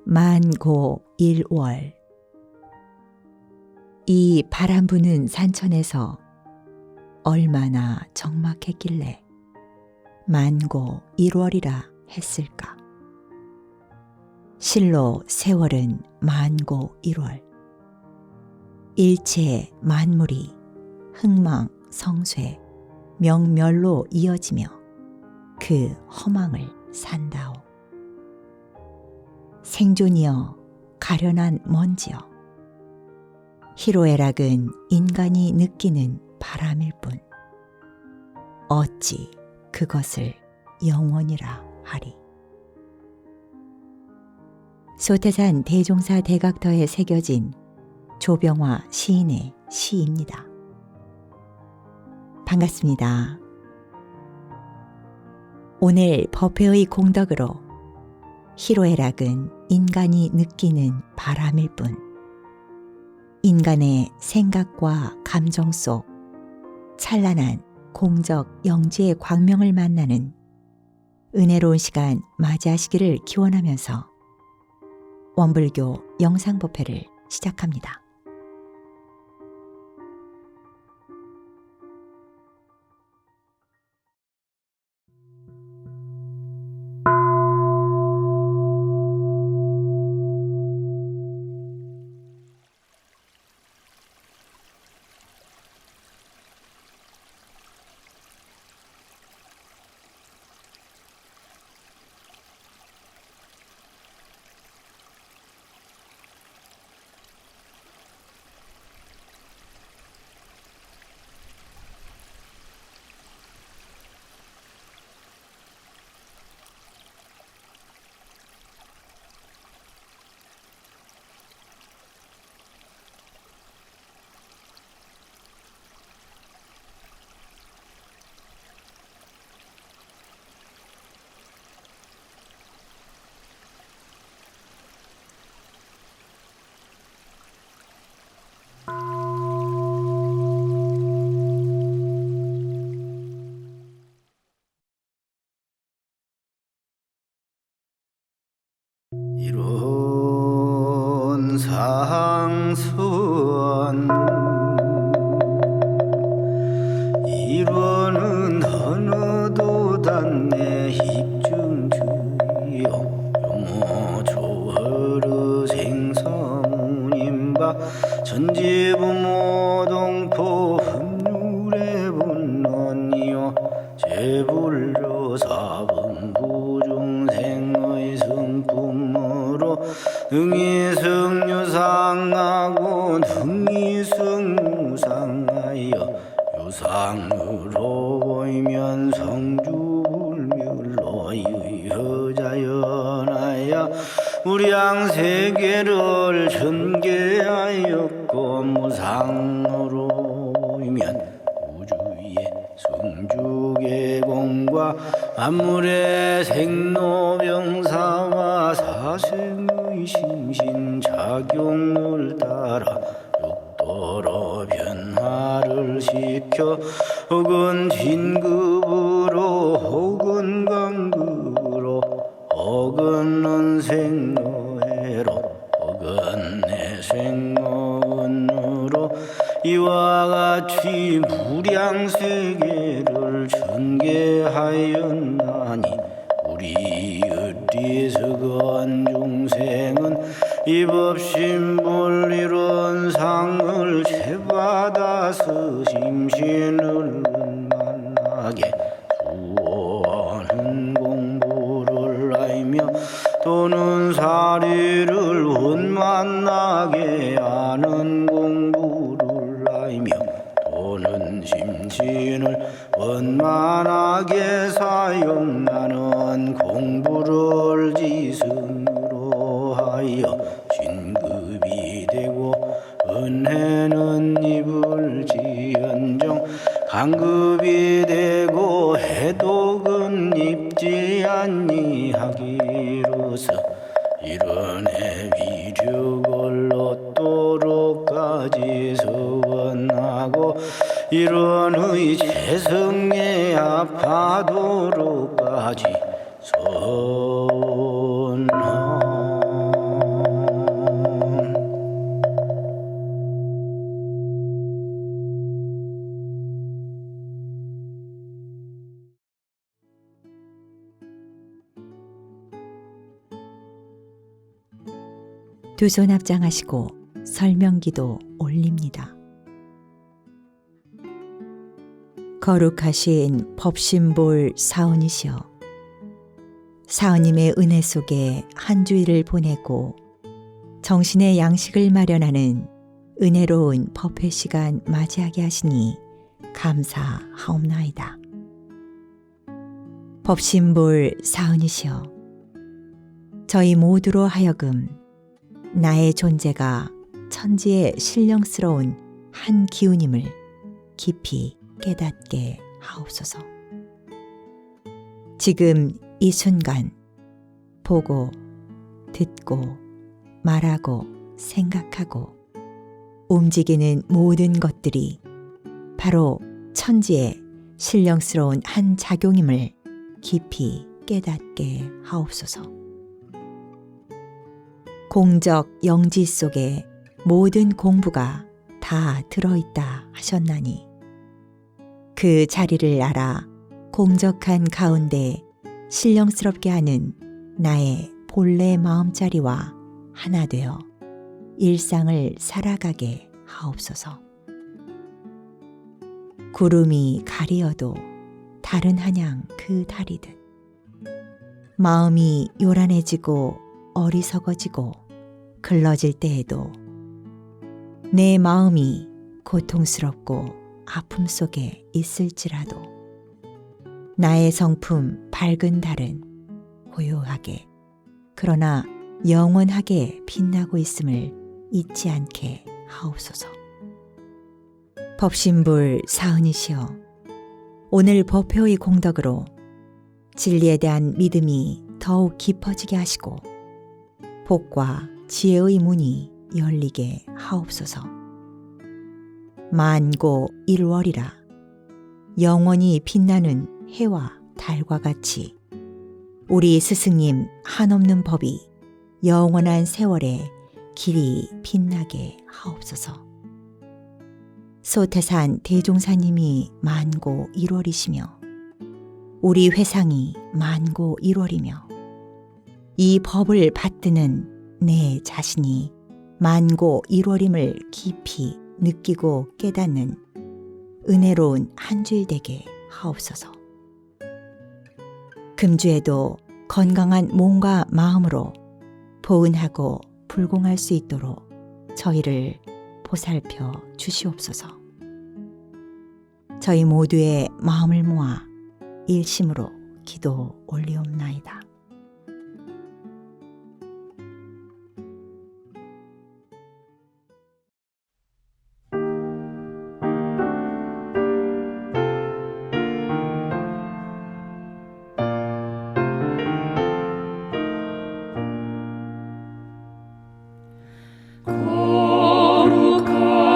만고 1월. 이 바람 부는 산천에서 얼마나 적막했길래 만고 1월이라 했을까. 실로 세월은 만고 1월. 일체 만물이 흥망성쇠 명멸로 이어지며 그 허망을 산다오. 생존이여 가련한 먼지여, 희로애락은 인간이 느끼는 바람일 뿐 어찌 그것을 영원이라 하리. 소태산 대종사 대각터에 새겨진 조병화 시인의 시입니다. 반갑습니다. 오늘 법회의 공덕으로 희로애락은 인간이 느끼는 바람일 뿐 인간의 생각과 감정 속 찬란한 공적 영지의 광명을 만나는 은혜로운 시간 맞이하시기를 기원하면서 원불교 영상법회를 시작합니다. 이룬 상수원 이루는 어느도 단내 입중주요 요모 조허르 생서문임바 전지부모동포 흡률의 분론이요 제불조 사분부중생의 성품으로 능이승유상하고 능이승무상하여 유상으로 보이면 성주불멸로 의허자연하여 우량세계를 전개하였고 무상으로 보이면 우주의 성주계공과 만물의 생로병사와 사생의 심신작용을 따라 육도로 변화를 시켜 혹은 진급으로 혹은 강급으로 혹은 생로해로 혹은 내생로은으로 이와 같이 무량세계를 전개하였나니 우리 어리석은 중생은 이법심 이룬 상을 채받아서 심신을 만나게 수호하는 공부를 알며 또는 사리를 원만나게 하는 공부를 알며 또는 심신을 원만하게 사용하는 공부를 지승으로 하여 진급이 되고 은혜는 입을지언정 강급이 되고 해독은 입지 아니하기로서 이른의 위력을 얻도록까지 서원하고 이른의 재성에 합하도록까지 선하오니 두 손 합장하시고 설명기도 올립니다. 거룩하신 법신볼 사원이시여, 사원님의 은혜 속에 한 주일을 보내고 정신의 양식을 마련하는 은혜로운 법회 시간 맞이하게 하시니 감사하옵나이다. 법신볼 사은이시여, 저희 모두로 하여금 나의 존재가 천지의 신령스러운 한 기운임을 깊이 깨닫게 하옵소서. 지금 이 순간 보고, 듣고, 말하고, 생각하고 움직이는 모든 것들이 바로 천지의 신령스러운 한 작용임을 깊이 깨닫게 하옵소서. 공적 영지 속에 모든 공부가 다 들어있다 하셨나니 그 자리를 알아 공적한 가운데 신령스럽게 하는 나의 본래 마음자리와 하나 되어 일상을 살아가게 하옵소서. 구름이 가리어도 다른 한양 그 다리듯 마음이 요란해지고 어리석어지고 글러질 때에도 내 마음이 고통스럽고 아픔 속에 있을지라도 나의 성품 밝은 달은 고요하게 그러나 영원하게 빛나고 있음을 잊지 않게 하옵소서. 법신불 사은이시여, 오늘 법회의 공덕으로 진리에 대한 믿음이 더욱 깊어지게 하시고 복과 지혜의 문이 열리게 하옵소서. 만고 일월이라 영원히 빛나는 해와 달과 같이 우리 스승님 한없는 법이 영원한 세월에 길이 빛나게 하옵소서. 소태산 대종사님이 만고 1월이시며 우리 회상이 만고 1월이며 이 법을 받드는 내 자신이 만고 1월임을 깊이 느끼고 깨닫는 은혜로운 한 주일 되게 하옵소서. 금주에도 건강한 몸과 마음으로 보은하고 불공할 수 있도록 저희를 보살펴 주시옵소서. 저희 모두의 마음을 모아 일심으로 기도 올리옵나이다.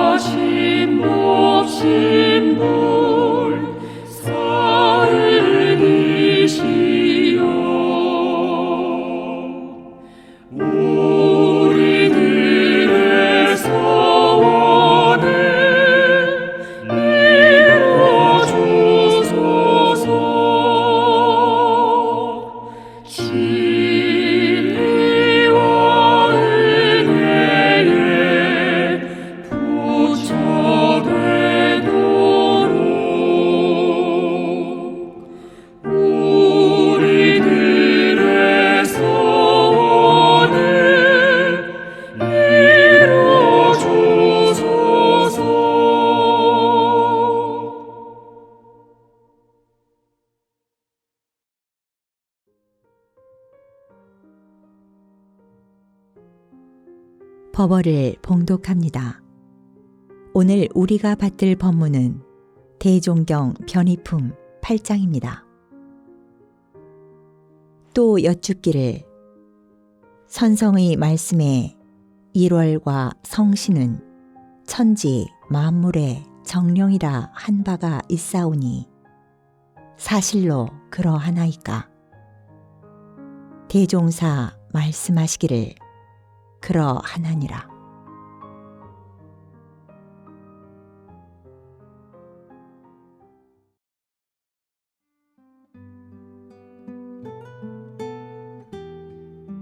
거룩하신 법신불 사은이시여, 우리들의 소원을 이뤄주소서. 진리와 은혜에 부처되도록 우리들의 소원을 이뤄주소서. 법어를 봉독합니다. 오늘 우리가 받들 법문은 대종경 변의품 8장입니다. 또 여쭙기를 선성의 말씀에 일월과 성신은 천지 만물의 정령이라 한 바가 있사오니 사실로 그러하나이까? 대종사 말씀하시기를 그러하나니라.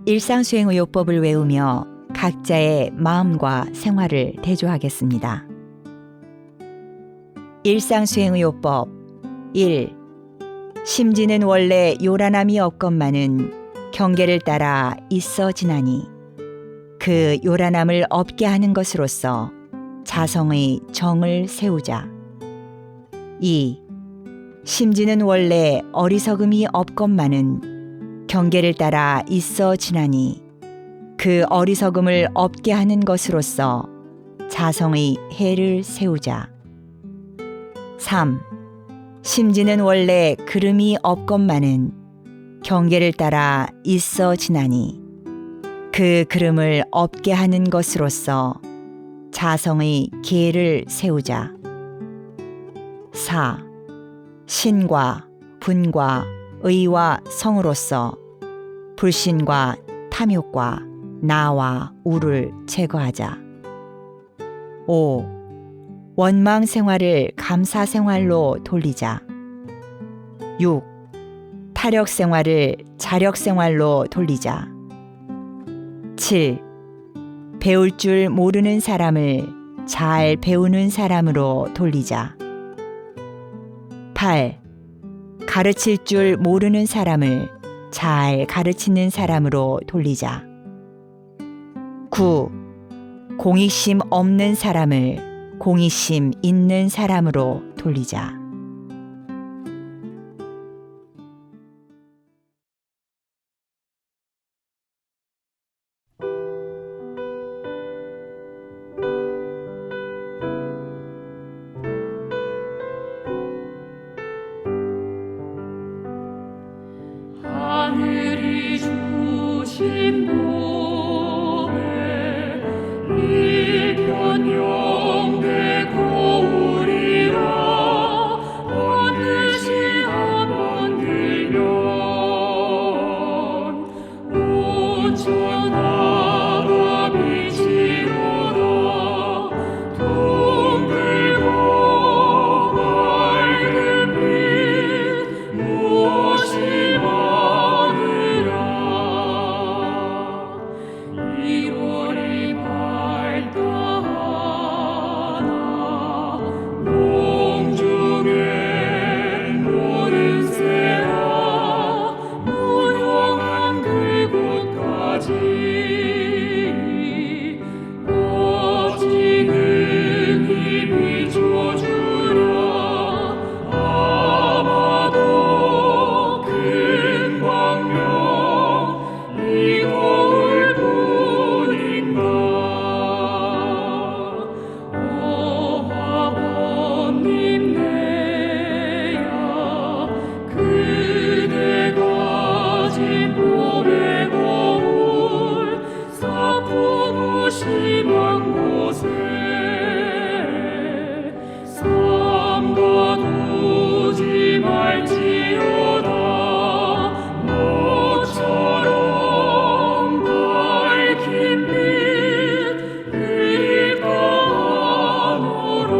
일상수행의요법을 외우며 각자의 마음과 생활을 대조하겠습니다. 일상수행의요법 1. 심지는 원래 요란함이 없건만은 경계를 따라 있어 지나니 그 요란함을 없게 하는 것으로서 자성의 정을 세우자. 2. 심지는 원래 어리석음이 없건만은 경계를 따라 있어 지나니 그 어리석음을 없게 하는 것으로서 자성의 해를 세우자. 3. 심지는 원래 그름이 없건만은 경계를 따라 있어 지나니 그 그름을 없게 하는 것으로서 자성의 계를 세우자. 4. 신과 분과 의와 성으로서 불신과 탐욕과 나와 우를 제거하자. 5. 원망 생활을 감사 생활로 돌리자. 6. 타력 생활을 자력 생활로 돌리자. 7. 배울 줄 모르는 사람을 잘 배우는 사람으로 돌리자. 8. 가르칠 줄 모르는 사람을 잘 가르치는 사람으로 돌리자. 9. 공익심 없는 사람을 공익심 있는 사람으로 돌리자. 하늘이 주신 복에 일편영대 고우리라. 반드시 한번 들면 온천하가 비치로다. 동글고 밝은 빛 무엇이 많으랴. 1월이 밝다하나 농중에 노는 새라. 무용한 그곳까지 어찌 능히 비춰주랴. 아마도 큰 광명 이 거울 뿐인가. 아버님 내야 그대가 진 봄의 거울 사풍우 심한 곳에 삼가두지 말지어다. 너처럼 밝힌 빛 그릴까 하노라.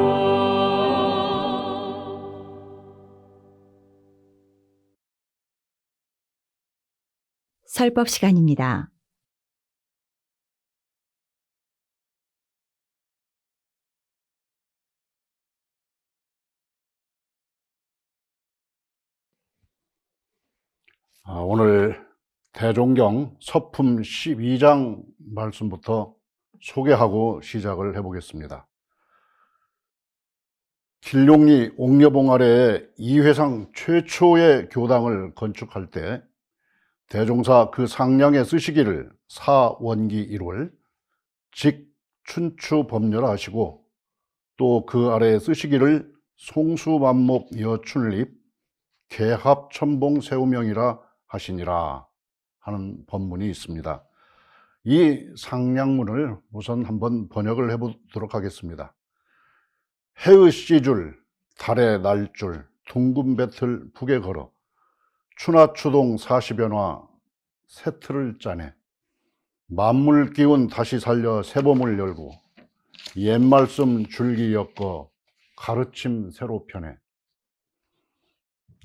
설법 시간입니다. 오늘 대종경 서품 12장 말씀부터 소개하고 시작을 해보겠습니다. 길룡리 옥녀봉 아래에 이회상 최초의 교당을 건축할 때 대종사 그 상량에 쓰시기를 사원기 1월 직 춘추 법렬 하시고 또 그 아래에 쓰시기를 송수만목 여춘립 개합 천봉 세우명이라 하시니라 하는 법문이 있습니다. 이 상량문을 우선 한번 번역을 해보도록 하겠습니다. 해의 씨줄, 달의 날줄, 둥근 배틀 북에 걸어 추나추동 40연화 세틀을 짜네. 만물 기운 다시 살려 새봄을 열고 옛말씀 줄기 엮어 가르침 새로 펴네.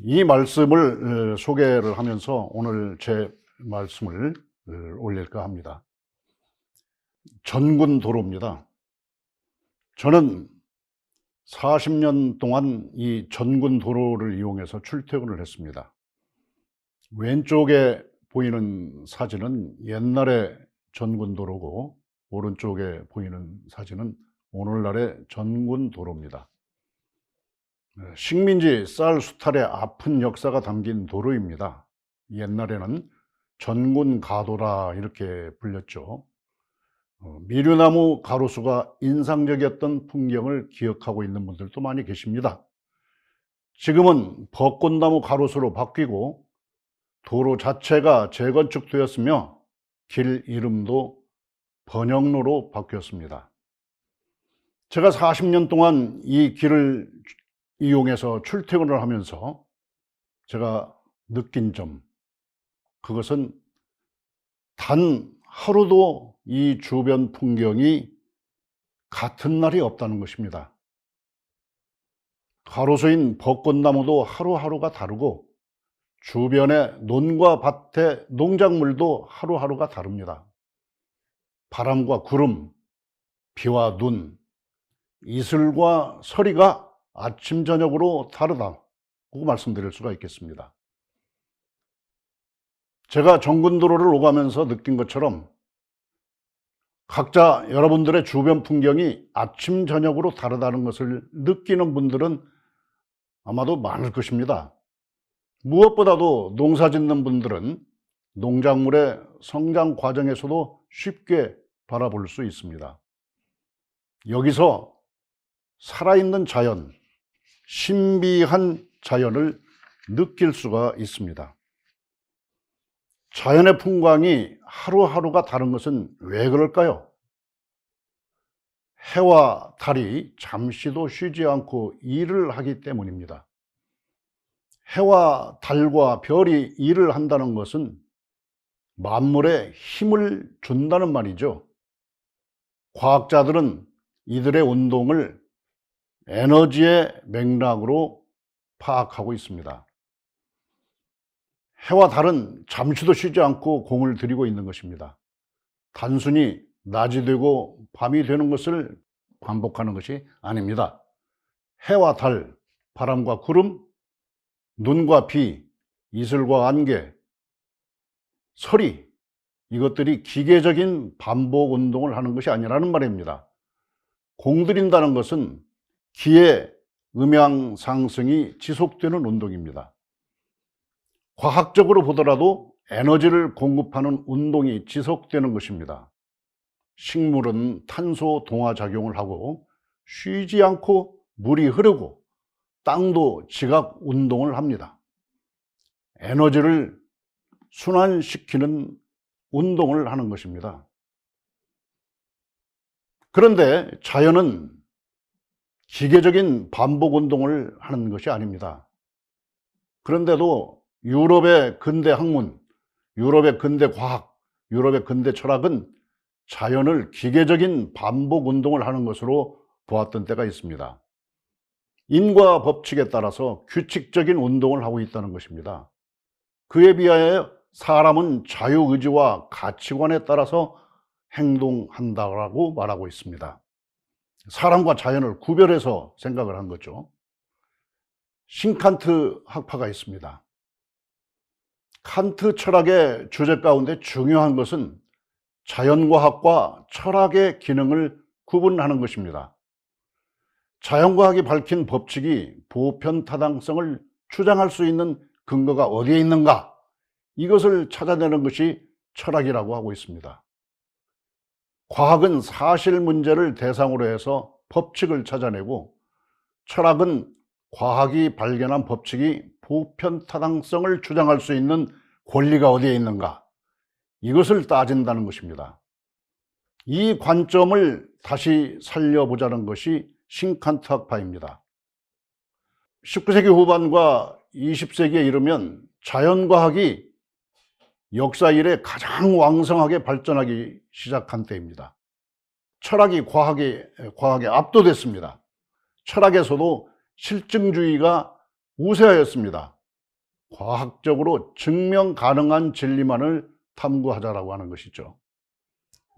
이 말씀을 소개를 하면서 오늘 제 말씀을 올릴까 합니다. 전군도로입니다. 저는 40년 동안 이 전군도로를 이용해서 출퇴근을 했습니다. 왼쪽에 보이는 사진은 옛날의 전군도로고 오른쪽에 보이는 사진은 오늘날의 전군도로입니다. 식민지 쌀 수탈의 아픈 역사가 담긴 도로입니다. 옛날에는 전군가도라 이렇게 불렸죠. 미류나무 가로수가 인상적이었던 풍경을 기억하고 있는 분들도 많이 계십니다. 지금은 벚꽃나무 가로수로 바뀌고 도로 자체가 재건축되었으며 길 이름도 번영로로 바뀌었습니다. 제가 40년 동안 이 길을 이용해서 출퇴근을 하면서 제가 느낀 점, 그것은 단 하루도 이 주변 풍경이 같은 날이 없다는 것입니다. 가로수인 벚꽃나무도 하루하루가 다르고 주변의 논과 밭의 농작물도 하루하루가 다릅니다. 바람과 구름, 비와 눈, 이슬과 서리가 아침 저녁으로 다르다고 말씀드릴 수가 있겠습니다. 제가 전군도로를 오가면서 느낀 것처럼 각자 여러분들의 주변 풍경이 아침 저녁으로 다르다는 것을 느끼는 분들은 아마도 많을 것입니다. 무엇보다도 농사 짓는 분들은 농작물의 성장 과정에서도 쉽게 바라볼 수 있습니다. 여기서 살아있는 자연, 신비한 자연을 느낄 수가 있습니다. 자연의 풍광이 하루하루가 다른 것은 왜 그럴까요? 해와 달이 잠시도 쉬지 않고 일을 하기 때문입니다. 해와 달과 별이 일을 한다는 것은 만물에 힘을 준다는 말이죠. 과학자들은 이들의 운동을 에너지의 맥락으로 파악하고 있습니다. 해와 달은 잠시도 쉬지 않고 공을 들이고 있는 것입니다. 단순히 낮이 되고 밤이 되는 것을 반복하는 것이 아닙니다. 해와 달, 바람과 구름, 눈과 비, 이슬과 안개, 서리, 이것들이 기계적인 반복 운동을 하는 것이 아니라는 말입니다. 공들인다는 것은 기의 음향 상승이 지속되는 운동입니다. 과학적으로 보더라도 에너지를 공급하는 운동이 지속되는 것입니다. 식물은 탄소 동화 작용을 하고 쉬지 않고 물이 흐르고 땅도 지각 운동을 합니다. 에너지를 순환시키는 운동을 하는 것입니다. 그런데 자연은 기계적인 반복 운동을 하는 것이 아닙니다. 그런데도 유럽의 근대 학문, 유럽의 근대 과학, 유럽의 근대 철학은 자연을 기계적인 반복 운동을 하는 것으로 보았던 때가 있습니다. 인과 법칙에 따라서 규칙적인 운동을 하고 있다는 것입니다. 그에 비하여 사람은 자유의지와 가치관에 따라서 행동한다고 말하고 있습니다. 사람과 자연을 구별해서 생각을 한 거죠. 신칸트 학파가 있습니다. 칸트 철학의 주제 가운데 중요한 것은 자연과학과 철학의 기능을 구분하는 것입니다. 자연과학이 밝힌 법칙이 보편타당성을 주장할 수 있는 근거가 어디에 있는가? 이것을 찾아내는 것이 철학이라고 하고 있습니다. 과학은 사실 문제를 대상으로 해서 법칙을 찾아내고, 철학은 과학이 발견한 법칙이 보편타당성을 주장할 수 있는 권리가 어디에 있는가, 이것을 따진다는 것입니다. 이 관점을 다시 살려보자는 것이 신칸트 학파입니다. 19세기 후반과 20세기에 이르면 자연과학이 역사 이래 가장 왕성하게 발전하기 시작한 때입니다. 철학이 과학에 압도됐습니다. 철학에서도 실증주의가 우세하였습니다. 과학적으로 증명 가능한 진리만을 탐구하자라고 하는 것이죠.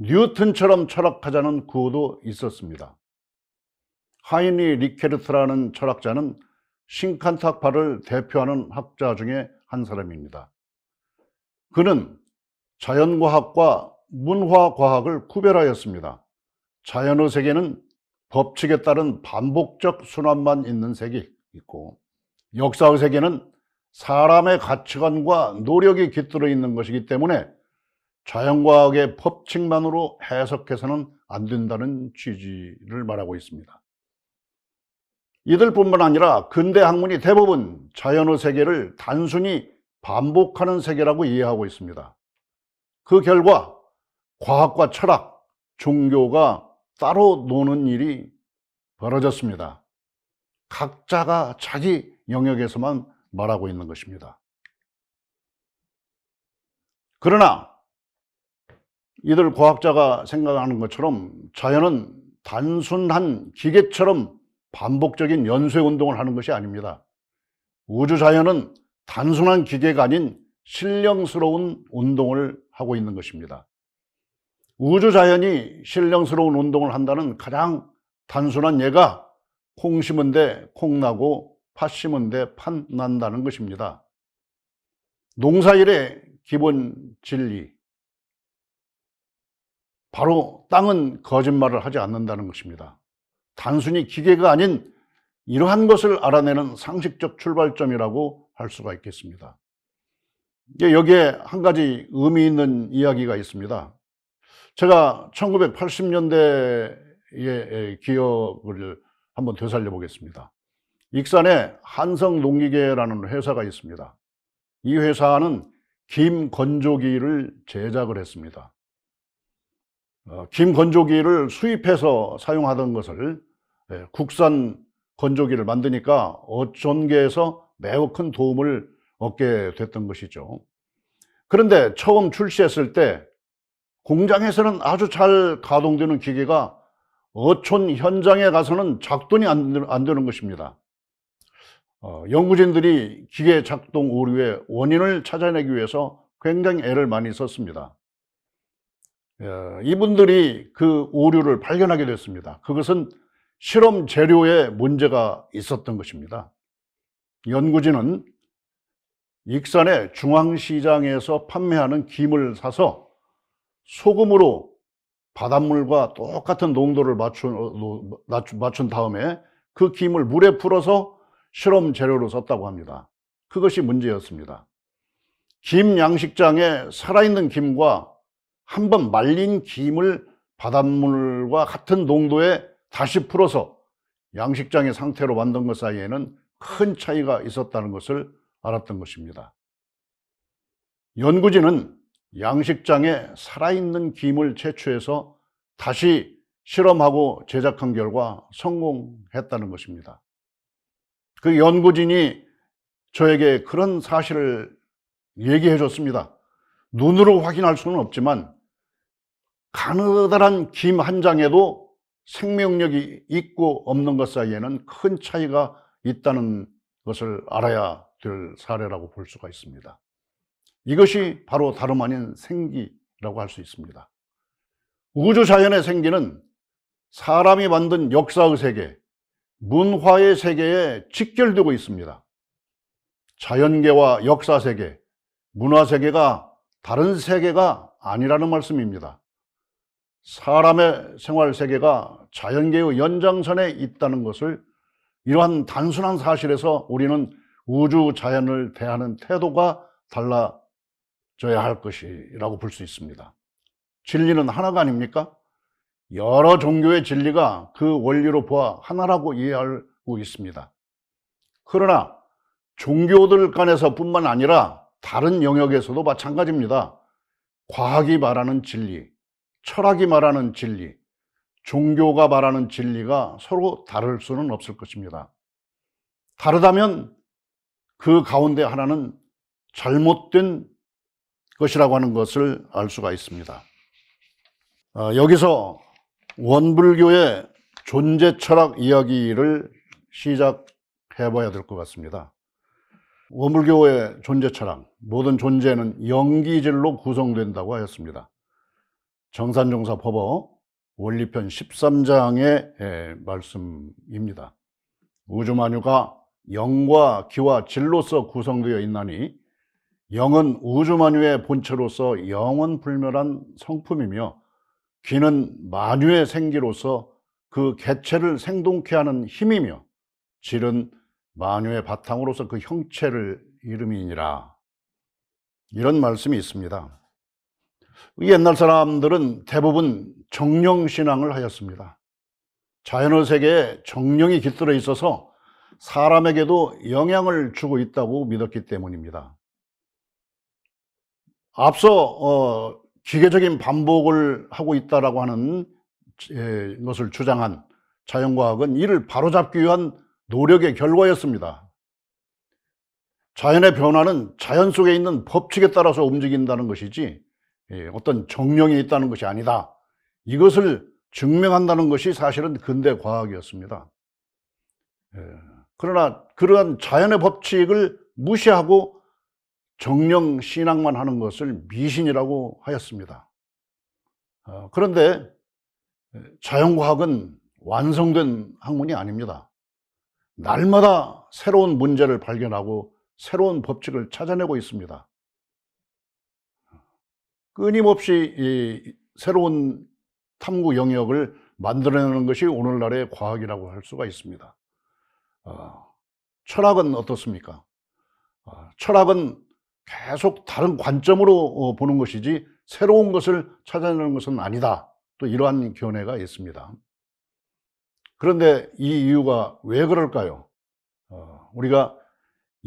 뉴턴처럼 철학하자는 구호도 있었습니다. 하이니 리케르트라는 철학자는 신칸탁파를 대표하는 학자 중에 한 사람입니다. 그는 자연과학과 문화과학을 구별하였습니다. 자연의 세계는 법칙에 따른 반복적 순환만 있는 세계 있고, 역사의 세계는 사람의 가치관과 노력이 깃들어 있는 것이기 때문에 자연과학의 법칙만으로 해석해서는 안 된다는 취지를 말하고 있습니다. 이들뿐만 아니라 근대 학문이 대부분 자연의 세계를 단순히 반복하는 세계라고 이해하고 있습니다. 그 결과 과학과 철학, 종교가 따로 노는 일이 벌어졌습니다. 각자가 자기 영역에서만 말하고 있는 것입니다. 그러나 이들 과학자가 생각하는 것처럼 자연은 단순한 기계처럼 반복적인 연쇄 운동을 하는 것이 아닙니다. 우주 자연은 단순한 기계가 아닌 신령스러운 운동을 하고 있는 것입니다. 우주 자연이 신령스러운 운동을 한다는 가장 단순한 예가 콩 심은 데 콩 나고 팥 심은 데 팥 난다는 것입니다. 농사일의 기본 진리, 바로 땅은 거짓말을 하지 않는다는 것입니다. 단순히 기계가 아닌 이러한 것을 알아내는 상식적 출발점이라고 할 수가 있겠습니다. 여기에 한 가지 의미 있는 이야기가 있습니다. 제가 1980년대의 기억을 한번 되살려 보겠습니다. 익산에 한성농기계라는 회사가 있습니다. 이 회사는 김 건조기를 제작을 했습니다. 김 건조기를 수입해서 사용하던 것을 국산 건조기를 만드니까 어촌계에서 매우 큰 도움을 얻게 됐던 것이죠. 그런데 처음 출시했을 때 공장에서는 아주 잘 가동되는 기계가 어촌 현장에 가서는 작동이 안 되는 것입니다. 연구진들이 기계 작동 오류의 원인을 찾아내기 위해서 굉장히 애를 많이 썼습니다. 이분들이 그 오류를 발견하게 됐습니다. 그것은 실험 재료에 문제가 있었던 것입니다. 연구진은 익산의 중앙시장에서 판매하는 김을 사서 소금으로 바닷물과 똑같은 농도를 맞춘 다음에 그 김을 물에 풀어서 실험 재료로 썼다고 합니다. 그것이 문제였습니다. 김 양식장에 살아있는 김과 한번 말린 김을 바닷물과 같은 농도에 다시 풀어서 양식장의 상태로 만든 것 사이에는 큰 차이가 있었다는 것을 알았던 것입니다. 연구진은 양식장에 살아있는 김을 채취해서 다시 실험하고 제작한 결과 성공했다는 것입니다. 그 연구진이 저에게 그런 사실을 얘기해 줬습니다. 눈으로 확인할 수는 없지만 가느다란 김 한 장에도 생명력이 있고 없는 것 사이에는 큰 차이가 있다는 것을 알아야 될 사례라고 볼 수가 있습니다. 이것이 바로 다름 아닌 생기라고 할 수 있습니다. 우주 자연의 생기는 사람이 만든 역사의 세계, 문화의 세계에 직결되고 있습니다. 자연계와 역사 세계, 문화 세계가 다른 세계가 아니라는 말씀입니다. 사람의 생활 세계가 자연계의 연장선에 있다는 것을 이러한 단순한 사실에서 우리는 우주 자연을 대하는 태도가 달라져야 할 것이라고 볼 수 있습니다. 진리는 하나가 아닙니까? 여러 종교의 진리가 그 원리로 보아 하나라고 이해하고 있습니다. 그러나 종교들 간에서 뿐만 아니라 다른 영역에서도 마찬가지입니다. 과학이 말하는 진리, 철학이 말하는 진리, 종교가 말하는 진리가 서로 다를 수는 없을 것입니다. 다르다면 그 가운데 하나는 잘못된 것이라고 하는 것을 알 수가 있습니다. 여기서 원불교의 존재 철학 이야기를 시작해 봐야 될 것 같습니다. 원불교의 존재 철학, 모든 존재는 영기질로 구성된다고 하였습니다. 정산종사법어 원리편 13장의 말씀입니다. 우주만유가 영과 기와 질로서 구성되어 있나니 영은 우주만유의 본체로서 영원불멸한 성품이며 기는 만유의 생기로서 그 개체를 생동케 하는 힘이며 질은 만유의 바탕으로서 그 형체를 이름이니라. 이런 말씀이 있습니다. 옛날 사람들은 대부분 정령신앙을 하였습니다. 자연의 세계에 정령이 깃들어 있어서 사람에게도 영향을 주고 있다고 믿었기 때문입니다. 앞서 기계적인 반복을 하고 있다라고 하는 것을 주장한 자연과학은 이를 바로잡기 위한 노력의 결과였습니다. 자연의 변화는 자연 속에 있는 법칙에 따라서 움직인다는 것이지 어떤 정령이 있다는 것이 아니다. 이것을 증명한다는 것이 사실은 근대 과학이었습니다. 그러나 그러한 자연의 법칙을 무시하고 정령 신앙만 하는 것을 미신이라고 하였습니다. 그런데 자연과학은 완성된 학문이 아닙니다. 날마다 새로운 문제를 발견하고 새로운 법칙을 찾아내고 있습니다. 끊임없이 이 새로운 탐구 영역을 만들어내는 것이 오늘날의 과학이라고 할 수가 있습니다. 철학은 어떻습니까? 철학은 계속 다른 관점으로 보는 것이지 새로운 것을 찾아내는 것은 아니다. 또 이러한 견해가 있습니다. 그런데 이 이유가 왜 그럴까요? 우리가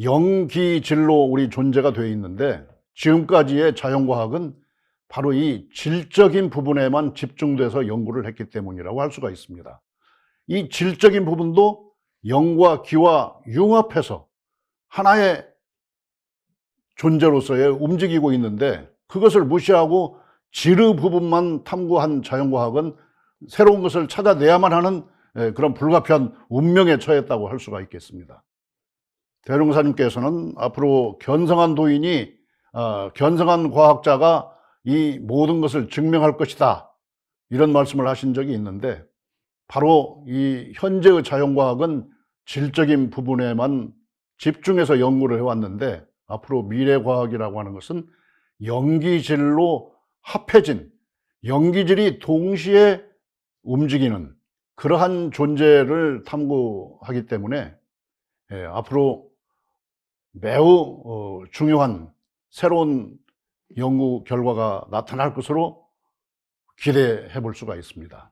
영기질로 우리 존재가 되어 있는데 지금까지의 자연과학은 바로 이 질적인 부분에만 집중돼서 연구를 했기 때문이라고 할 수가 있습니다. 이 질적인 부분도 영과 기와 융합해서 하나의 존재로서의 움직이고 있는데 그것을 무시하고 질의 부분만 탐구한 자연과학은 새로운 것을 찾아내야만 하는 그런 불가피한 운명에 처했다고 할 수가 있겠습니다. 대룡사님께서는 앞으로 견성한 도인이 견성한 과학자가 이 모든 것을 증명할 것이다 이런 말씀을 하신 적이 있는데 바로 이 현재의 자연과학은 질적인 부분에만 집중해서 연구를 해왔는데 앞으로 미래과학이라고 하는 것은 영기질로 합해진 영기질이 동시에 움직이는 그러한 존재를 탐구하기 때문에 앞으로 매우 중요한 새로운 연구 결과가 나타날 것으로 기대해 볼 수가 있습니다.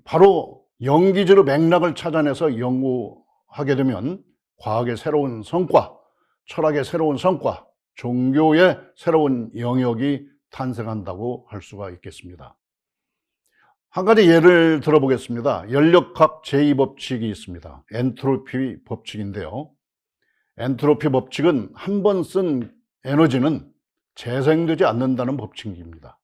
바로 영기질의 맥락을 찾아내서 연구하게 되면 과학의 새로운 성과, 철학의 새로운 성과, 종교의 새로운 영역이 탄생한다고 할 수가 있겠습니다. 한 가지 예를 들어보겠습니다. 연력학 제2법칙이 있습니다. 엔트로피 법칙인데요. 엔트로피 법칙은 한 번 쓴 에너지는 재생되지 않는다는 법칙입니다.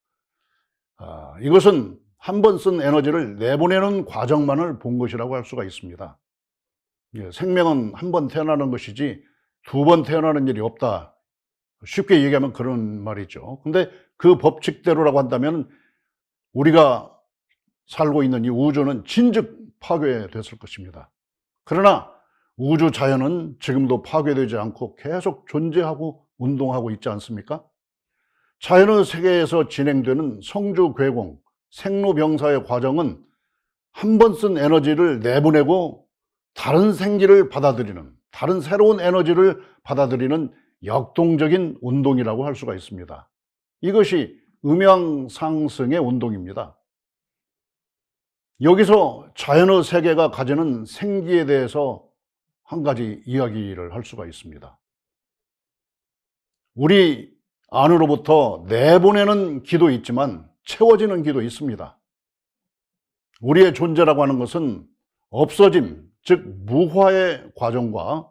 이것은 한 번 쓴 에너지를 내보내는 과정만을 본 것이라고 할 수가 있습니다. 생명은 한 번 태어나는 것이지 두 번 태어나는 일이 없다. 쉽게 얘기하면 그런 말이죠. 근데 그 법칙대로라고 한다면 우리가 살고 있는 이 우주는 진즉 파괴됐을 것입니다. 그러나 우주 자연은 지금도 파괴되지 않고 계속 존재하고 운동하고 있지 않습니까? 자연의 세계에서 진행되는 성주괴공, 생로병사의 과정은 한 번 쓴 에너지를 내보내고 다른 생기를 받아들이는, 다른 새로운 에너지를 받아들이는 역동적인 운동이라고 할 수가 있습니다. 이것이 음양상승의 운동입니다. 여기서 자연의 세계가 가지는 생기에 대해서 한 가지 이야기를 할 수가 있습니다. 우리 안으로부터 내보내는 기도 있지만 채워지는 기도 있습니다. 우리의 존재라고 하는 것은 없어짐, 즉 무화의 과정과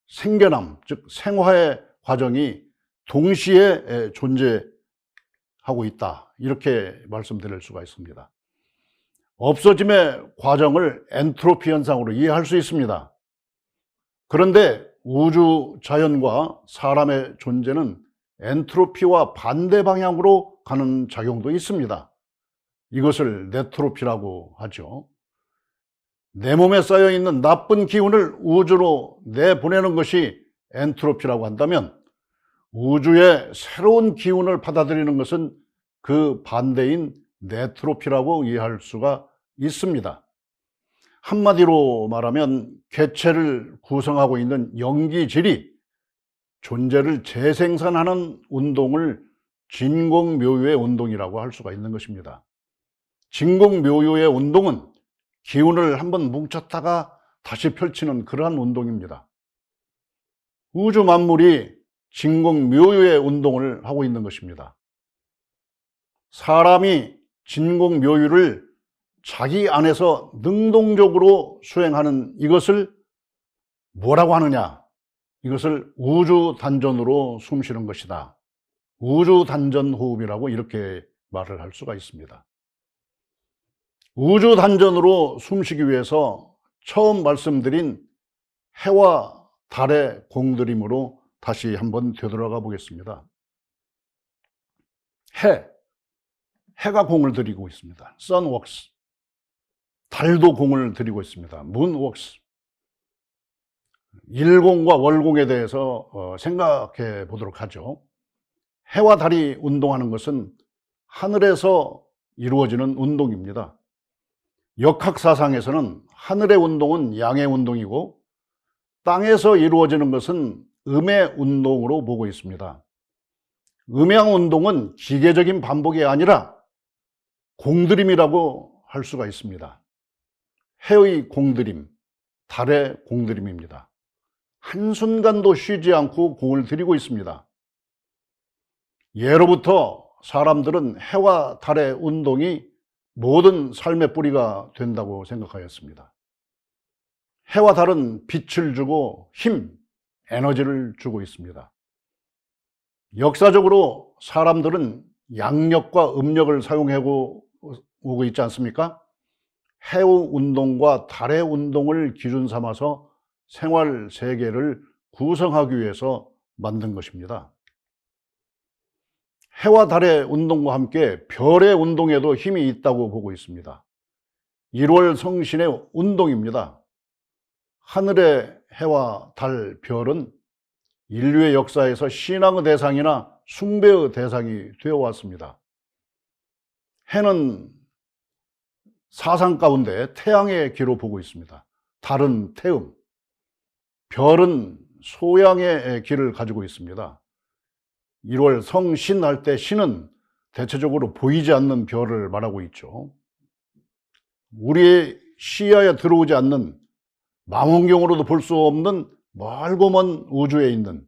생겨남, 즉 생화의 과정이 동시에 존재하고 있다. 이렇게 말씀드릴 수가 있습니다. 없어짐의 과정을 엔트로피 현상으로 이해할 수 있습니다. 그런데 우주 자연과 사람의 존재는 엔트로피와 반대 방향으로 가는 작용도 있습니다. 이것을 네트로피라고 하죠. 내 몸에 쌓여있는 나쁜 기운을 우주로 내보내는 것이 엔트로피라고 한다면, 우주의 새로운 기운을 받아들이는 것은 그 반대인 네트로피라고 이해할 수가 있습니다. 한마디로 말하면 개체를 구성하고 있는 영기질이 존재를 재생산하는 운동을 진공묘유의 운동이라고 할 수가 있는 것입니다. 진공묘유의 운동은 기운을 한번 뭉쳤다가 다시 펼치는 그러한 운동입니다. 우주 만물이 진공묘유의 운동을 하고 있는 것입니다. 사람이 진공묘유를 자기 안에서 능동적으로 수행하는 이것을 뭐라고 하느냐? 이것을 우주단전으로 숨쉬는 것이다. 우주단전호흡이라고 이렇게 말을 할 수가 있습니다. 우주단전으로 숨쉬기 위해서 처음 말씀드린 해와 달의 공들임으로 다시 한번 되돌아가 보겠습니다. 해가 공을 들이고 있습니다. Sun works. 달도 공을 들이고 있습니다. Moon works. 일공과 월공에 대해서 생각해 보도록 하죠. 해와 달이 운동하는 것은 하늘에서 이루어지는 운동입니다. 역학사상에서는 하늘의 운동은 양의 운동이고 땅에서 이루어지는 것은 음의 운동으로 보고 있습니다. 음양 운동은 기계적인 반복이 아니라 공들임이라고 할 수가 있습니다. 해의 공들임, 달의 공들임입니다. 한순간도 쉬지 않고 공을 들이고 있습니다. 예로부터 사람들은 해와 달의 운동이 모든 삶의 뿌리가 된다고 생각하였습니다. 해와 달은 빛을 주고 힘, 에너지를 주고 있습니다. 역사적으로 사람들은 양력과 음력을 사용해 오고 있지 않습니까? 해의 운동과 달의 운동을 기준 삼아서 생활 세계를 구성하기 위해서 만든 것입니다. 해와 달의 운동과 함께 별의 운동에도 힘이 있다고 보고 있습니다. 1월 성신의 운동입니다. 하늘의 해와 달, 별은 인류의 역사에서 신앙의 대상이나 숭배의 대상이 되어 왔습니다. 해는 사상 가운데 태양의 기로 보고 있습니다. 달은 태음, 별은 소양의 기를 가지고 있습니다. 1월 성신 할 때 신은 대체적으로 보이지 않는 별을 말하고 있죠. 우리의 시야에 들어오지 않는, 망원경으로도 볼 수 없는 멀고 먼 우주에 있는,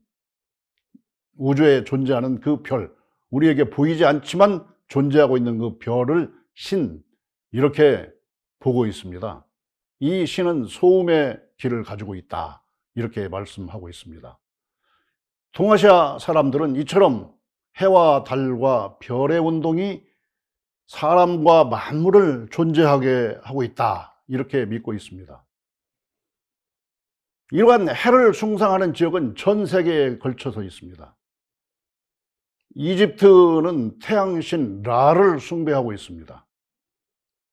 우주에 존재하는 그 별, 우리에게 보이지 않지만 존재하고 있는 그 별을 신, 이렇게 보고 있습니다. 이 신은 소음의 기를 가지고 있다, 이렇게 말씀하고 있습니다. 동아시아 사람들은 이처럼 해와 달과 별의 운동이 사람과 만물을 존재하게 하고 있다, 이렇게 믿고 있습니다. 이러한 해를 숭상하는 지역은 전 세계에 걸쳐서 있습니다. 이집트는 태양신 라를 숭배하고 있습니다.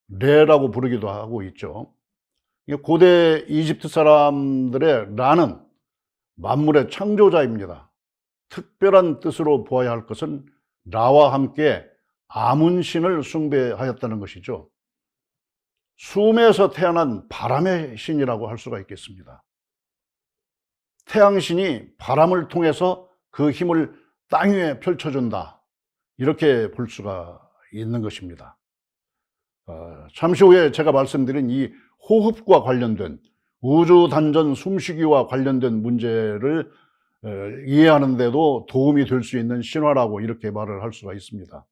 레라고 부르기도 하고 있죠. 고대 이집트 사람들의 라는 만물의 창조자입니다. 특별한 뜻으로 보아야 할 것은 라와 함께 아문신을 숭배하였다는 것이죠. 숨에서 태어난 바람의 신이라고 할 수가 있겠습니다. 태양신이 바람을 통해서 그 힘을 땅 위에 펼쳐준다, 이렇게 볼 수가 있는 것입니다. 잠시 후에 제가 말씀드린 이 호흡과 관련된, 우주 단전 숨쉬기와 관련된 문제를 이해하는 데도 도움이 될 수 있는 신화라고 이렇게 말을 할 수가 있습니다.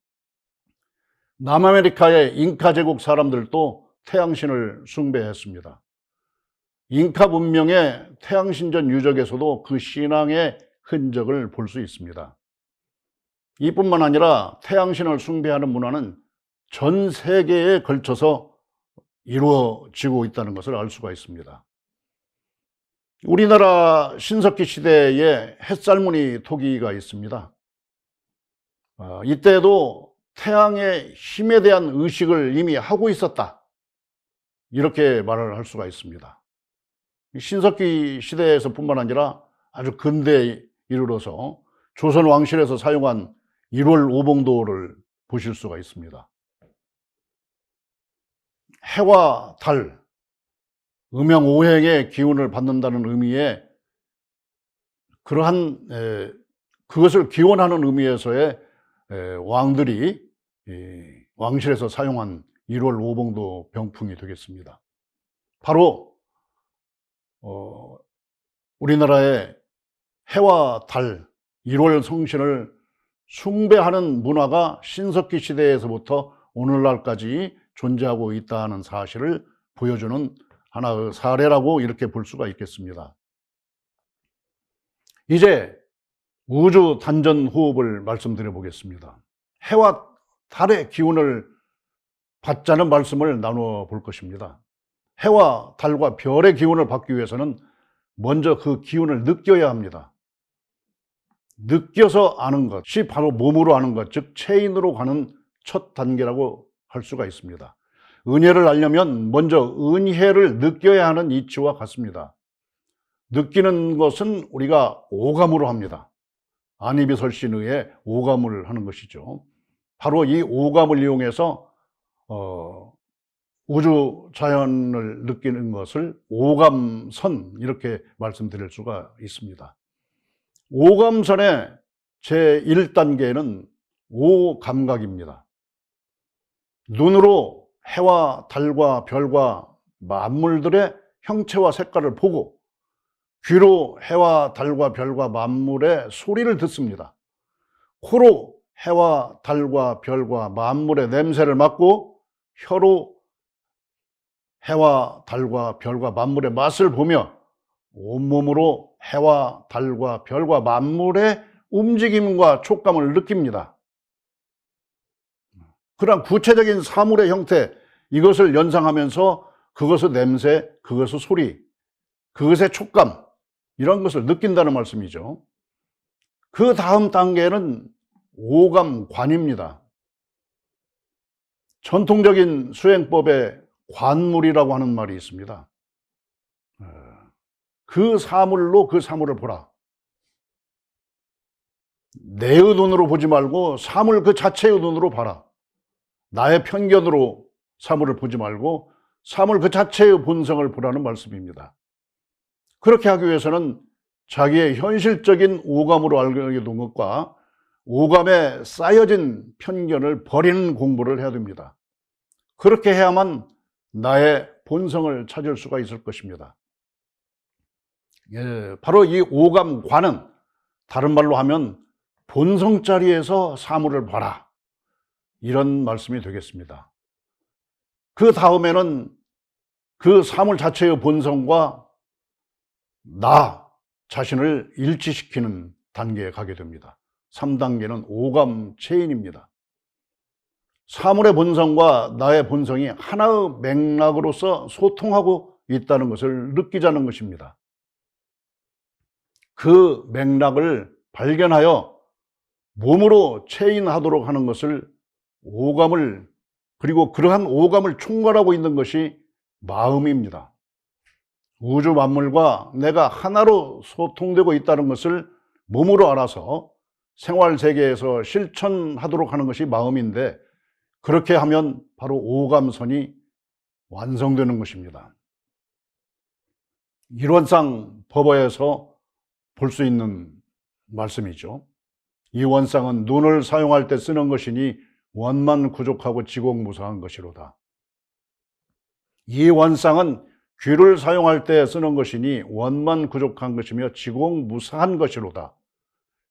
남아메리카의 잉카 제국 사람들도 태양신을 숭배했습니다. 잉카 문명의 태양신전 유적에서도 그 신앙의 흔적을 볼 수 있습니다. 이뿐만 아니라 태양신을 숭배하는 문화는 전 세계에 걸쳐서 이루어지고 있다는 것을 알 수가 있습니다. 우리나라 신석기 시대에 햇살무늬 토기가 있습니다. 이때도 태양의 힘에 대한 의식을 이미 하고 있었다. 이렇게 말을 할 수가 있습니다. 신석기 시대에서 뿐만 아니라 아주 근대에 이르러서 조선 왕실에서 사용한 1월 오봉도를 보실 수가 있습니다. 해와 달, 음양오행의 기운을 받는다는 의미의 그러한 그것을 기원하는 의미에서의 왕들이 왕실에서 사용한 1월 오봉도 병풍이 되겠습니다. 바로 우리나라의 해와 달, 1월 성신을 숭배하는 문화가 신석기 시대에서부터 오늘날까지 존재하고 있다는 사실을 보여주는 하나의 사례라고 이렇게 볼 수가 있겠습니다. 이제 우주 단전 호흡을 말씀드려 보겠습니다. 해와 달의 기운을 받자는 말씀을 나누어 볼 것입니다. 해와 달과 별의 기운을 받기 위해서는 먼저 그 기운을 느껴야 합니다. 느껴서 아는 것이 바로 몸으로 아는 것, 즉 체인으로 가는 첫 단계라고 할 수가 있습니다. 은혜를 알려면 먼저 은혜를 느껴야 하는 이치와 같습니다. 느끼는 것은 우리가 오감으로 합니다. 안이비설신의에 오감을 하는 것이죠. 바로 이 오감을 이용해서 우주 자연을 느끼는 것을 오감선 이렇게 말씀드릴 수가 있습니다. 오감선의 제1단계는 오감각입니다. 눈으로 해와 달과 별과 만물들의 형체와 색깔을 보고 귀로 해와 달과 별과 만물의 소리를 듣습니다. 코로 해와 달과 별과 만물의 냄새를 맡고 혀로 해와 달과 별과 만물의 맛을 보며 온몸으로 해와 달과 별과 만물의 움직임과 촉감을 느낍니다. 그러한 구체적인 사물의 형태, 이것을 연상하면서 그것의 냄새, 그것의 소리, 그것의 촉감, 이런 것을 느낀다는 말씀이죠. 그 다음 단계는 오감관입니다. 전통적인 수행법에 관물이라고 하는 말이 있습니다. 그 사물로 그 사물을 보라. 내의 눈으로 보지 말고 사물 그 자체의 눈으로 봐라. 나의 편견으로 사물을 보지 말고 사물 그 자체의 본성을 보라는 말씀입니다. 그렇게 하기 위해서는 자기의 현실적인 오감으로 알게 된 것과 오감에 쌓여진 편견을 버리는 공부를 해야 됩니다. 그렇게 해야만 나의 본성을 찾을 수가 있을 것입니다. 바로 이 오감관은 다른 말로 하면 본성 자리에서 사물을 봐라, 이런 말씀이 되겠습니다. 그 다음에는 그 사물 자체의 본성과 나 자신을 일치시키는 단계에 가게 됩니다. 3단계는 오감 체인입니다. 사물의 본성과 나의 본성이 하나의 맥락으로서 소통하고 있다는 것을 느끼자는 것입니다. 그 맥락을 발견하여 몸으로 체인하도록 하는 것을 오감을, 그리고 그러한 오감을 총괄하고 있는 것이 마음입니다. 우주 만물과 내가 하나로 소통되고 있다는 것을 몸으로 알아서 생활 세계에서 실천하도록 하는 것이 마음인데, 그렇게 하면 바로 오감선이 완성되는 것입니다. 일원상 법어에서 볼 수 있는 말씀이죠. 이 원상은 눈을 사용할 때 쓰는 것이니 원만 구족하고 지공무사한 것이로다. 이 원상은 귀를 사용할 때 쓰는 것이니 원만 구족한 것이며 지공무사한 것이로다.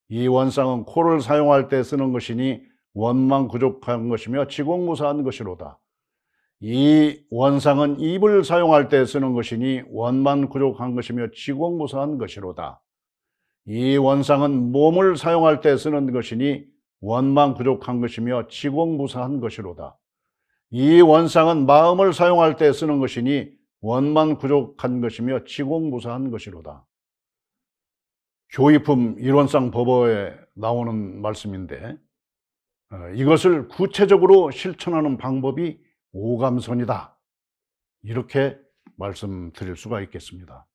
이 원상은 코를 사용할 때 쓰는 것이니 원만 구족한 것이며 지공무사한 것이로다. 이 원상은 입을 사용할 때 쓰는 것이니 원만 구족한 것이며 지공무사한 것이로다. 이 원상은 몸을 사용할 때 쓰는 것이니 원만 구족한 것이며 지공무사한 것이로다. 이 원상은 마음을 사용할 때 쓰는 것이니 원만 구족한 것이며 지공무사한 것이로다. 교의품 일원상 법어에 나오는 말씀인데, 이것을 구체적으로 실천하는 방법이 오감선이다. 이렇게 말씀드릴 수가 있겠습니다.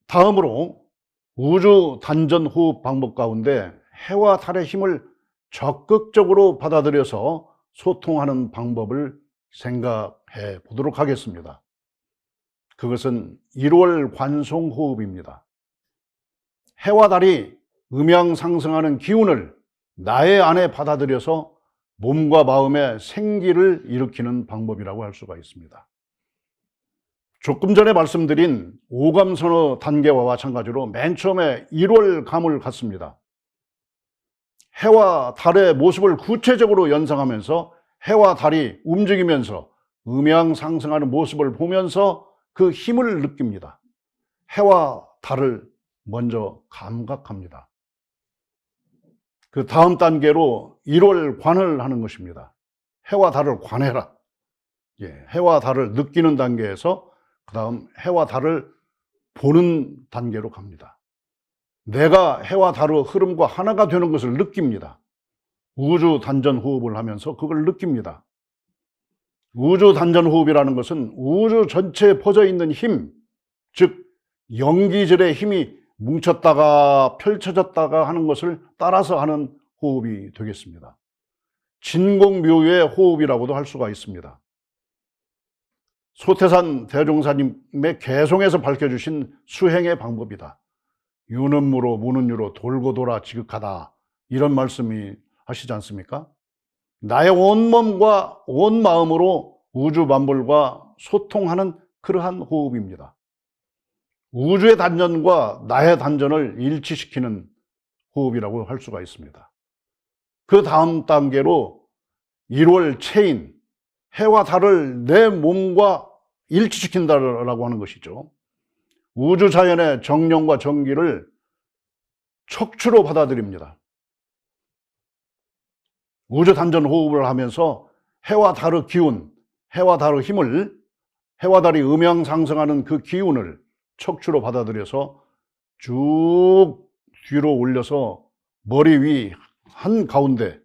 다음으로 우주 단전 호흡 방법 가운데 해와 달의 힘을 적극적으로 받아들여서 소통하는 방법을 생각해 보도록 하겠습니다. 그것은 1월 관송 호흡입니다. 해와 달이 음양 상승하는 기운을 나의 안에 받아들여서 몸과 마음에 생기를 일으키는 방법이라고 할 수가 있습니다. 조금 전에 말씀드린 오감선어 단계와 마찬가지로 맨 처음에 1월감을 갖습니다. 해와 달의 모습을 구체적으로 연상하면서 해와 달이 움직이면서 음양 상승하는 모습을 보면서 그 힘을 느낍니다. 해와 달을 먼저 감각합니다. 그 다음 단계로 1월관을 하는 것입니다. 해와 달을 관해라. 해와 달을 느끼는 단계에서 그 다음 해와 달을 보는 단계로 갑니다. 내가 해와 달의 흐름과 하나가 되는 것을 느낍니다. 우주 단전 호흡을 하면서 그걸 느낍니다. 우주 단전 호흡이라는 것은 우주 전체에 퍼져 있는 힘, 즉 영기질의 힘이 뭉쳤다가 펼쳐졌다가 하는 것을 따라서 하는 호흡이 되겠습니다. 진공묘유의 호흡이라고도 할 수가 있습니다. 소태산 대종사님의 개송에서 밝혀주신 수행의 방법이다. 유는 무로 무는 유로 돌고 돌아 지극하다. 이런 말씀이 하시지 않습니까? 나의 온 몸과 온 마음으로 우주 만물과 소통하는 그러한 호흡입니다. 우주의 단전과 나의 단전을 일치시키는 호흡이라고 할 수가 있습니다. 그 다음 단계로 1월 체인, 해와 달을 내 몸과 일치시킨다라고 하는 것이죠. 우주 자연의 정령과 정기를 척추로 받아들입니다. 우주 단전 호흡을 하면서 해와 달의 기운, 해와 달의 힘을, 해와 달이 음양 상승하는 그 기운을 척추로 받아들여서 쭉 뒤로 올려서 머리 위 한가운데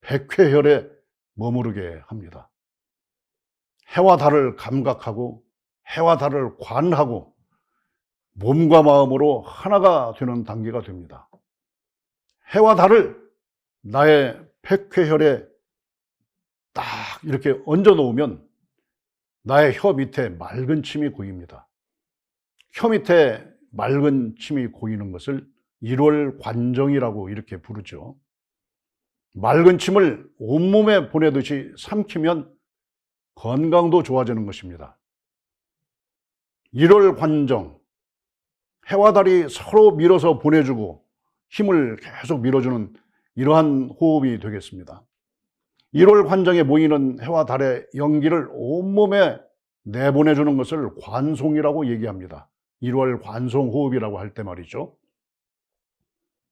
백회혈에 머무르게 합니다. 해와 달을 감각하고 해와 달을 관하고 몸과 마음으로 하나가 되는 단계가 됩니다. 해와 달을 나의 백회혈에 딱 이렇게 얹어 놓으면 나의 혀 밑에 맑은 침이 고입니다. 혀 밑에 맑은 침이 고이는 것을 1월 관정이라고 이렇게 부르죠. 맑은 침을 온몸에 보내듯이 삼키면 건강도 좋아지는 것입니다. 1월 관정, 해와 달이 서로 밀어서 보내주고 힘을 계속 밀어주는 이러한 호흡이 되겠습니다. 1월 관정에 모이는 해와 달의 연기를 온몸에 내보내주는 것을 관송이라고 얘기합니다. 1월 관송 호흡이라고 할 때 말이죠.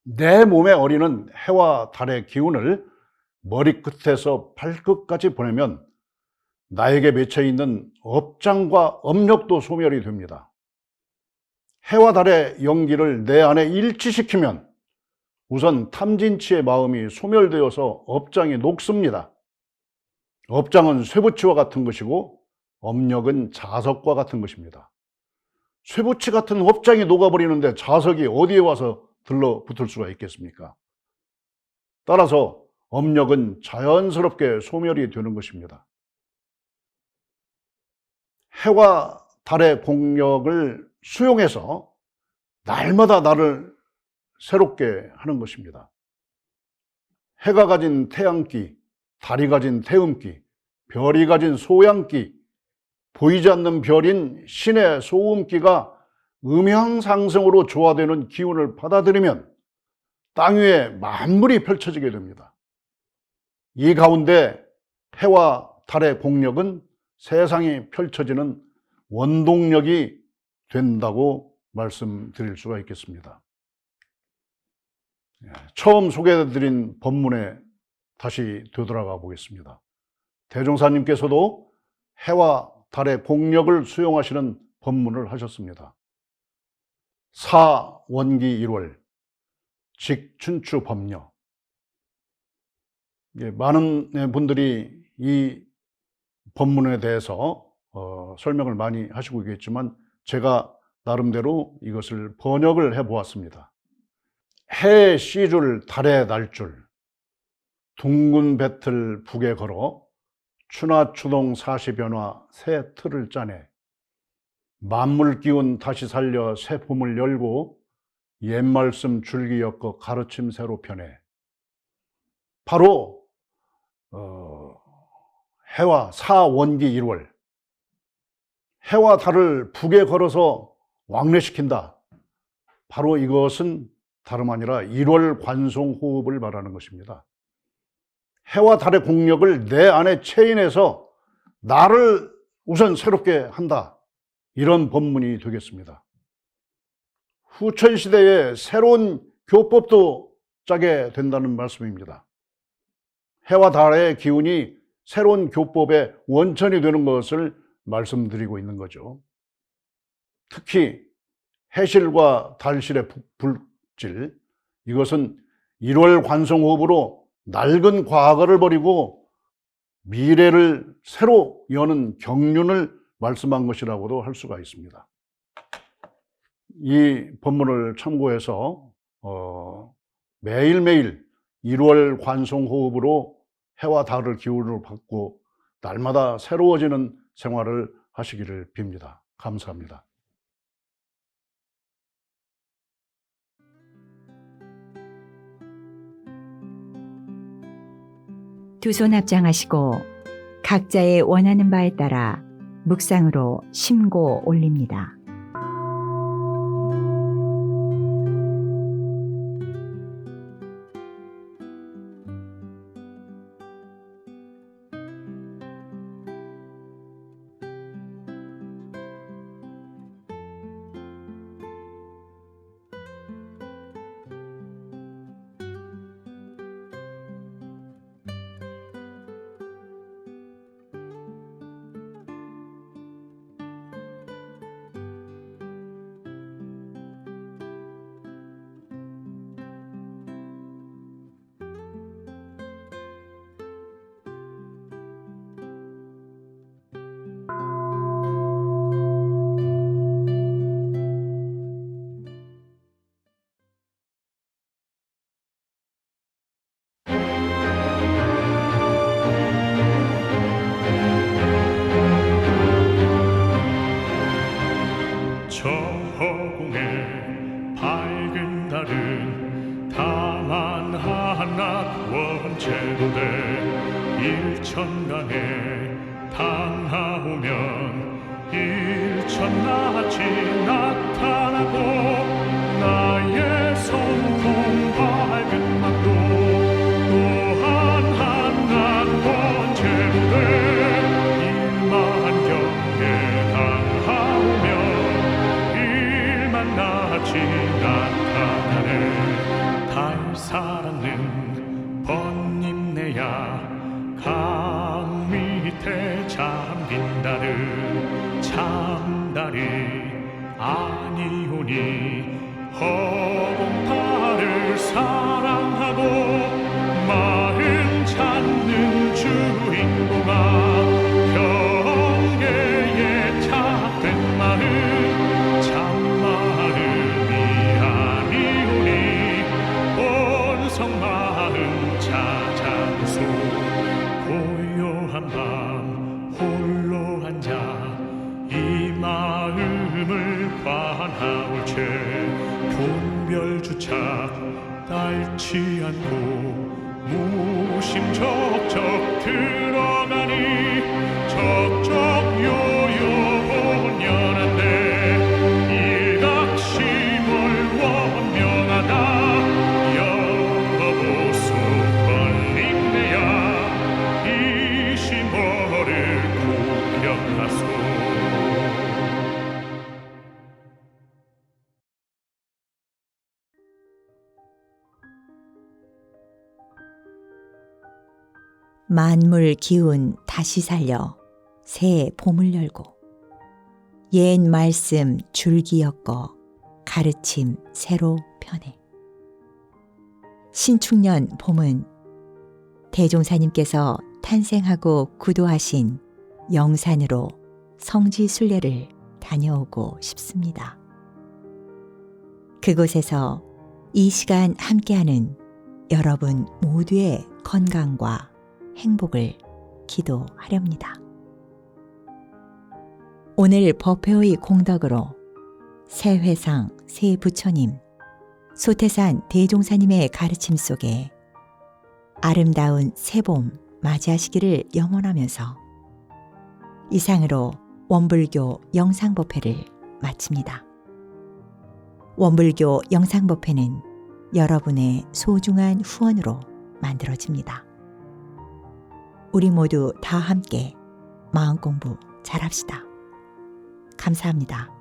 내 몸에 어리는 해와 달의 기운을 머리끝에서 발끝까지 보내면 나에게 맺혀 있는 업장과 업력도 소멸이 됩니다. 해와 달의 연기를 내 안에 일치시키면 우선 탐진치의 마음이 소멸되어서 업장이 녹습니다. 업장은 쇠붙이와 같은 것이고 업력은 자석과 같은 것입니다. 쇠붙이 같은 업장이 녹아버리는데 자석이 어디에 와서 들러붙을 수가 있겠습니까? 따라서 업력은 자연스럽게 소멸이 되는 것입니다. 해와 달의 공력을 수용해서 날마다 나를 새롭게 하는 것입니다. 해가 가진 태양기, 달이 가진 태음기, 별이 가진 소양기, 보이지 않는 별인 신의 소음기가 음향상승으로 조화되는 기운을 받아들이면 땅 위에 만물이 펼쳐지게 됩니다. 이 가운데 해와 달의 공력은 세상이 펼쳐지는 원동력이 된다고 말씀드릴 수가 있겠습니다. 처음 소개해드린 법문에 다시 되돌아가 보겠습니다. 대종사님께서도 해와 달의 공력을 수용하시는 법문을 하셨습니다. 사원기 1월 직춘추 법녀 많은 분들이 이 본문에 대해서 설명을 많이 하시고 있겠지만 제가 나름대로 이것을 번역을 해보았습니다. 해의 씨줄 달의 날줄 둥근 배틀 북에 걸어 추나추동 사시변화 새 틀을 짜네 만물 기운 다시 살려 새 봄을 열고 옛 말씀 줄기 엮어 가르침 새로 펴네. 바로 해와 사원기 1월 해와 달을 북에 걸어서 왕래시킨다. 바로 이것은 다름 아니라 1월 관송호흡을 말하는 것입니다. 해와 달의 공력을 내 안에 체인해서 나를 우선 새롭게 한다. 이런 본문이 되겠습니다. 후천시대에 새로운 교법도 짜게 된다는 말씀입니다. 해와 달의 기운이 새로운 교법의 원천이 되는 것을 말씀드리고 있는 거죠. 특히 해실과 달실의 불질, 이것은 1월 관성호흡으로 낡은 과거를 버리고 미래를 새로 여는 경륜을 말씀한 것이라고도 할 수가 있습니다. 이 본문을 참고해서 매일매일 1월 관성호흡으로 해와 달을 기운을 받고 날마다 새로워지는 생활을 하시기를 빕니다. 감사합니다. 두 손 합장하시고 각자의 원하는 바에 따라 묵상으로 심고 올립니다. 저 허공에 밝은 달은 다만 하나 원체로 돼 일천간에 당하오면 일천낯이 나타나고 나의 손동 밝은 막도 또한 하나 원체로 돼 일만경에 당하오면 낯이 나타나네. 달사랑은 번잎내야 강 밑에 잠긴 달은 참달이 아니오니 허공달을 사랑하고 마음 찾는 주인공아 경계에 착된 마음 마음 찾아소 고요한 밤 홀로 앉아 이 마음을 관하올 채 돈별주착 딸치 않고 무심쩍쩍 들어가니 적적 요요 온연한데 일각심을 원명하다 만물 기운 다시 살려 새 봄을 열고 옛 말씀 줄기 엮어 가르침 새로 펴네. 신축년 봄은 대종사님께서 탄생하고 구도하신 영산으로 성지순례를 다녀오고 싶습니다. 그곳에서 이 시간 함께하는 여러분 모두의 건강과 행복을 기도하렵니다. 오늘 법회의 공덕으로 새회상 새부처님, 소태산 대종사님의 가르침 속에 아름다운 새봄 맞이하시기를 염원하면서 이상으로 원불교 영상법회를 마칩니다. 원불교 영상법회는 여러분의 소중한 후원으로 만들어집니다. 우리 모두 다 함께 마음공부 잘합시다. 감사합니다.